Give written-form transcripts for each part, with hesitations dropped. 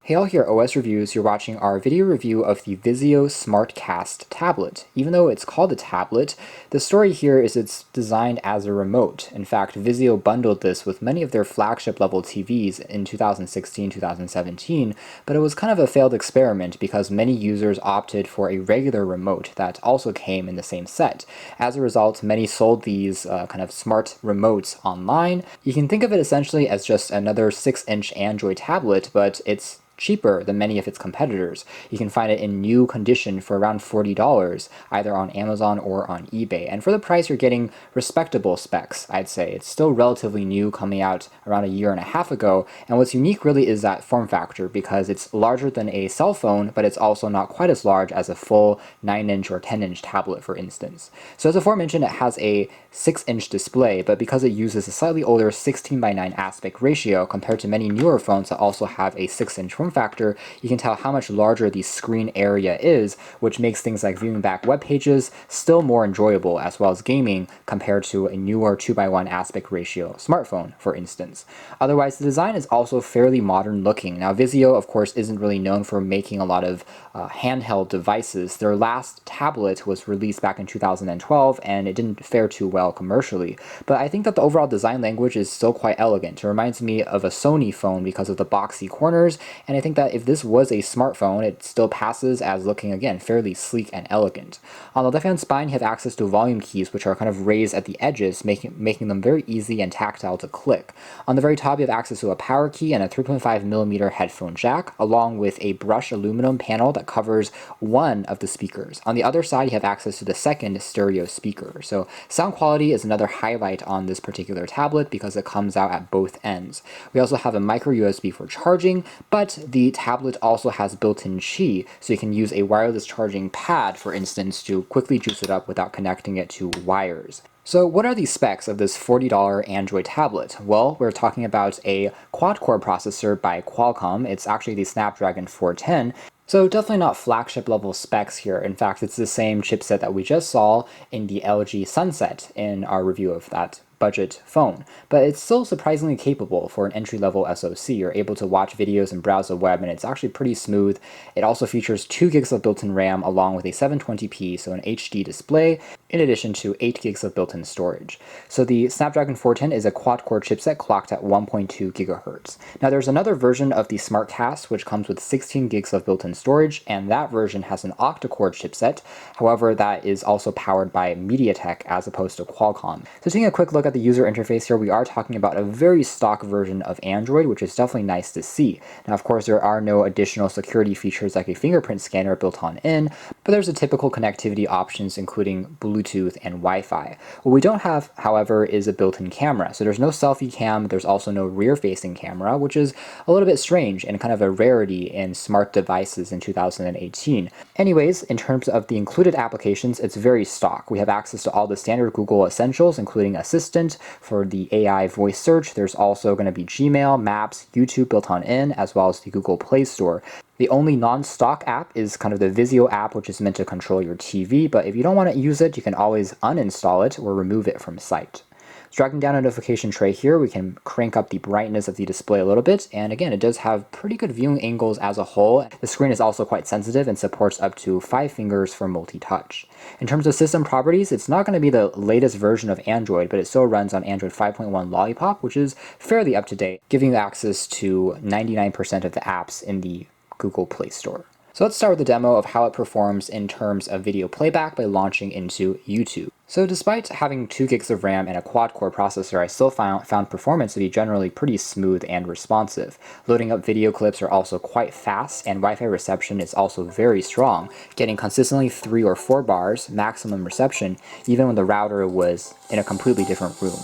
Hey all, here OS Reviews. You're watching our video review of the Vizio SmartCast tablet. Even though it's called a tablet, the story here is it's designed as a remote. In fact, Vizio bundled this with many of their flagship level TVs in 2016-2017, but it was kind of a failed experiment because many users opted for a regular remote that also came in the same set. As a result, many sold these kind of smart remotes online. You can think of it essentially as just another 6-inch Android tablet, but it's cheaper than many of its competitors. You can find it in new condition for around $40, either on Amazon or on eBay. And for the price, you're getting respectable specs, I'd say. It's still relatively new, coming out around a year and a half ago. And what's unique really is that form factor, because it's larger than a cell phone, but it's also not quite as large as a full 9-inch or 10-inch tablet, for instance. So as aforementioned, it has a 6-inch display, but because it uses a slightly older 16:9 aspect ratio compared to many newer phones that also have a 6-inch form factor, you can tell how much larger the screen area is, which makes things like viewing back web pages still more enjoyable, as well as gaming, compared to a newer 2:1 aspect ratio smartphone, for instance. Otherwise, the design is also fairly modern looking. Now, Vizio, of course, isn't really known for making a lot of handheld devices. Their last tablet was released back in 2012, and it didn't fare too well commercially. But I think that the overall design language is still quite elegant. It reminds me of a Sony phone because of the boxy corners, and I think that if this was a smartphone, it still passes as looking, again, fairly sleek and elegant. On the left-hand spine, you have access to volume keys, which are kind of raised at the edges, making them very easy and tactile to click. On the very top, you have access to a power key and a 3.5mm headphone jack, along with a brushed aluminum panel that covers one of the speakers. On the other side, you have access to the second stereo speaker. So sound quality is another highlight on this particular tablet because it comes out at both ends. We also have a micro USB for charging, but the tablet also has built-in Qi, so you can use a wireless charging pad, for instance, to quickly juice it up without connecting it to wires. So what are the specs of this $40 Android tablet? Well, we're talking about a quad-core processor by Qualcomm. It's actually the Snapdragon 410, so definitely not flagship level specs here. In fact, it's the same chipset that we just saw in the LG Sunset in our review of that budget phone, but it's still surprisingly capable for an entry-level SoC. You're able to watch videos and browse the web, and it's actually pretty smooth. It also features 2 gigs of built-in RAM along with a 720p, so an HD display, in addition to 8 gigs of built-in storage. So the Snapdragon 410 is a quad-core chipset clocked at 1.2 GHz. Now there's another version of the SmartCast which comes with 16 gigs of built-in storage, and that version has an octa-core chipset. However, that is also powered by MediaTek as opposed to Qualcomm. So taking a quick look at the user interface here, we are talking about a very stock version of Android, which is definitely nice to see. Now, of course, there are no additional security features like a fingerprint scanner built on in, but there's the typical connectivity options including Bluetooth and Wi-Fi. What we don't have, however, is a built-in camera. So there's no selfie cam, there's also no rear-facing camera, which is a little bit strange and kind of a rarity in smart devices in 2018. Anyways, in terms of the included applications, it's very stock. We have access to all the standard Google Essentials, including Assistant for the AI voice search. There's also going to be Gmail, Maps, YouTube built on in, as well as the Google Play Store. The only non-stock app is kind of the Vizio app, which is meant to control your TV, but if you don't want to use it, you can always uninstall it or remove it from sight. Dragging down a notification tray here, we can crank up the brightness of the display a little bit, and again, it does have pretty good viewing angles as a whole. The screen is also quite sensitive and supports up to 5 fingers for multi-touch. In terms of system properties, it's not going to be the latest version of Android, but it still runs on Android 5.1 Lollipop, which is fairly up to date, giving you access to 99% of the apps in the Google Play Store. So let's start with the demo of how it performs in terms of video playback by launching into YouTube. So despite having 2 gigs of RAM and a quad-core processor, I still found performance to be generally pretty smooth and responsive. Loading up video clips are also quite fast, and Wi-Fi reception is also very strong, getting consistently 3 or 4 bars maximum reception, even when the router was in a completely different room.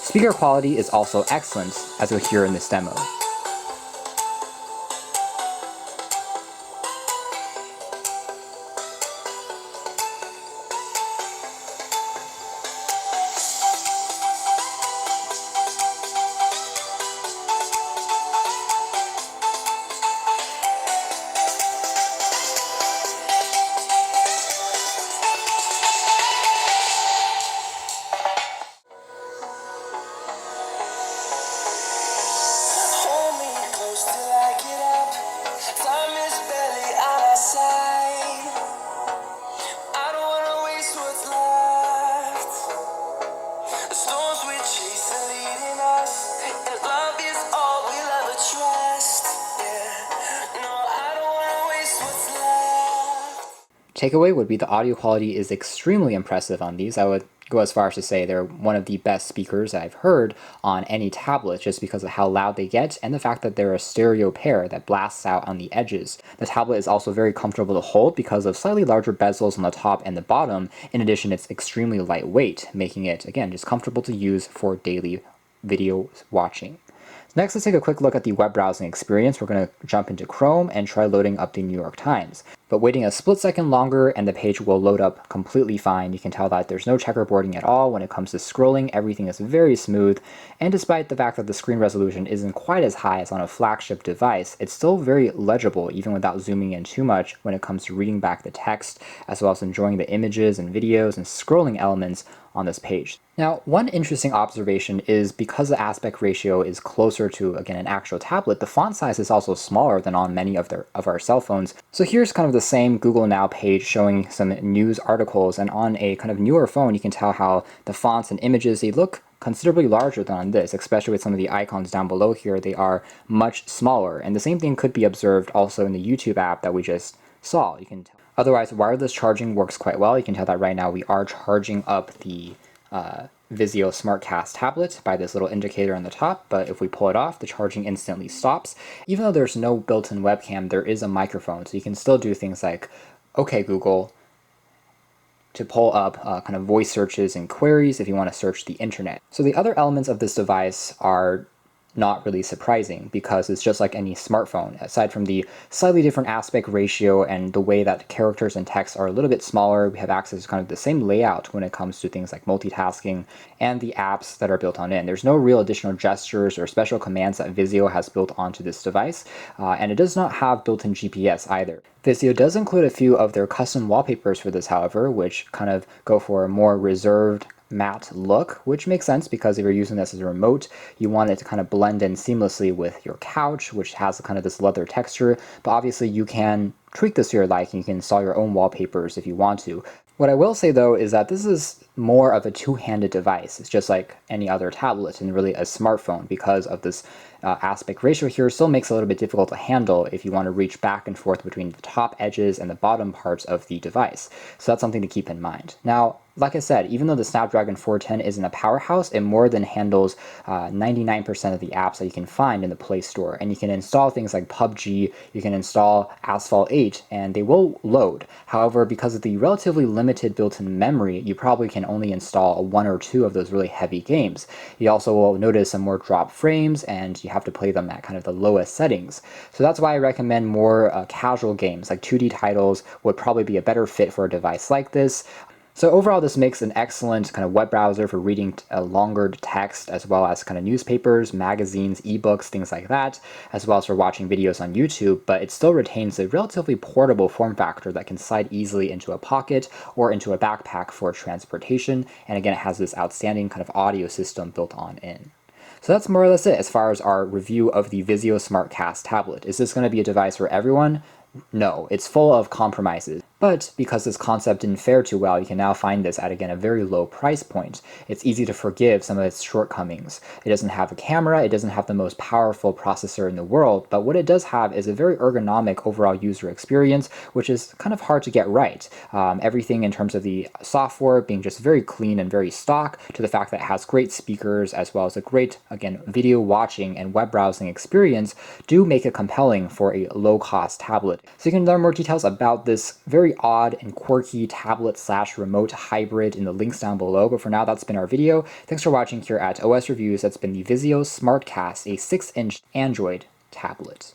Speaker quality is also excellent, as you'll hear in this demo. Hold me close till I get up. Time is barely on our side. I don't wanna waste what's left. The storms we chase are leading us, and love is all we'll ever trust. Yeah, no, I don't wanna waste what's left. Takeaway would be the audio quality is extremely impressive on these. I would go as far as to say they're one of the best speakers I've heard on any tablet just because of how loud they get and the fact that they're a stereo pair that blasts out on the edges. The tablet is also very comfortable to hold because of slightly larger bezels on the top and the bottom. In addition, it's extremely lightweight, making it, again, just comfortable to use for daily video watching. Next, let's take a quick look at the web browsing experience. We're going to jump into Chrome and try loading up the New York Times. But waiting a split second longer and the page will load up completely fine. You can tell that there's no checkerboarding at all. When it comes to scrolling, everything is very smooth. And despite the fact that the screen resolution isn't quite as high as on a flagship device, it's still very legible even without zooming in too much when it comes to reading back the text, as well as enjoying the images and videos and scrolling elements on this page. Now, one interesting observation is because the aspect ratio is closer to, again, an actual tablet, the font size is also smaller than on many of our cell phones. So here's kind of the same Google Now page showing some news articles, and on a kind of newer phone, you can tell how the fonts and images, they look considerably larger than on this, especially with some of the icons down below here. They are much smaller, and the same thing could be observed also in the YouTube app that we just saw. You can tell. Otherwise, wireless charging works quite well. You can tell that right now we are charging up the Vizio SmartCast tablet by this little indicator on the top, but if we pull it off, the charging instantly stops. Even though there's no built-in webcam, there is a microphone, so you can still do things like, "Okay, Google," to pull up kind of voice searches and queries if you want to search the internet. So the other elements of this device are not really surprising because it's just like any smartphone. Aside from the slightly different aspect ratio and the way that characters and text are a little bit smaller, we have access to kind of the same layout when it comes to things like multitasking and the apps that are built on it. There's no real additional gestures or special commands that Vizio has built onto this device, and it does not have built-in GPS either. Vizio does include a few of their custom wallpapers for this, however, which kind of go for a more reserved matte look, which makes sense because if you're using this as a remote, you want it to kind of blend in seamlessly with your couch, which has kind of this leather texture, but obviously you can tweak this to your liking. You can install your own wallpapers if you want to. What I will say though is that this is more of a two-handed device. It's just like any other tablet and really a smartphone because of this aspect ratio here still makes it a little bit difficult to handle if you want to reach back and forth between the top edges and the bottom parts of the device. So that's something to keep in mind. Now, like I said, even though the Snapdragon 410 isn't a powerhouse, it more than handles 99% of the apps that you can find in the Play Store. And you can install things like PUBG, you can install Asphalt 8, and they will load. However, because of the relatively limited built-in memory, you probably can only install one or two of those really heavy games. You also will notice some more drop frames, and you have to play them at kind of the lowest settings. So that's why I recommend more casual games, like 2D titles would probably be a better fit for a device like this. So overall, this makes an excellent kind of web browser for reading longer text, as well as kind of newspapers, magazines, ebooks, things like that, as well as for watching videos on YouTube, but it still retains a relatively portable form factor that can slide easily into a pocket or into a backpack for transportation. And again, it has this outstanding kind of audio system built on in. So that's more or less it as far as our review of the Vizio SmartCast tablet. Is this going to be a device for everyone? No, it's full of compromises. But because this concept didn't fare too well, you can now find this at, again, a very low price point. It's easy to forgive some of its shortcomings. It doesn't have a camera, it doesn't have the most powerful processor in the world, but what it does have is a very ergonomic overall user experience, which is kind of hard to get right. Everything in terms of the software being just very clean and very stock, to the fact that it has great speakers as well as a great, again, video watching and web browsing experience do make it compelling for a low-cost tablet. So you can learn more details about this very odd and quirky tablet/remote hybrid in the links down below, but for now that's been our video. Thanks for watching here at OS Reviews. That's been the Vizio SmartCast, a 6-inch Android tablet.